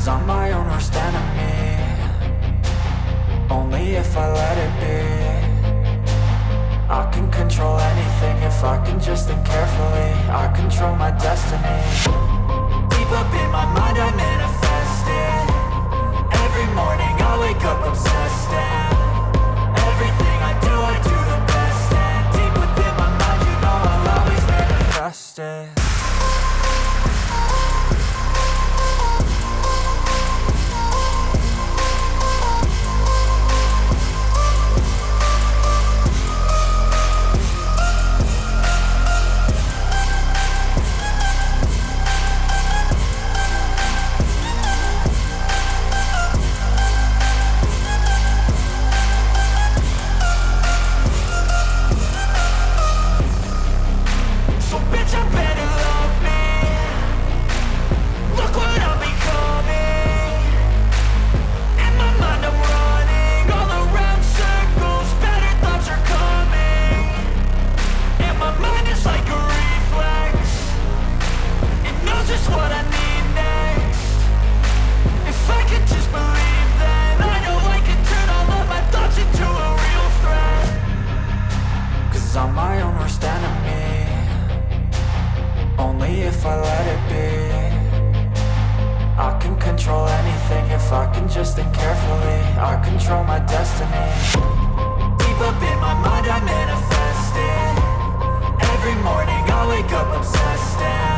'Cause I'm my own worst enemy. Only if I let it be. I can control anything if I can just think carefully. I control my destiny. Deep up in my mind I manifest it. Every morning I wake up obsessed, and everything I do the best. And deep within my mind, you know I'll always manifest it. I can just think carefully, I control my destiny. Deep up in my mind I manifest it. Every morning I wake up obsessed, and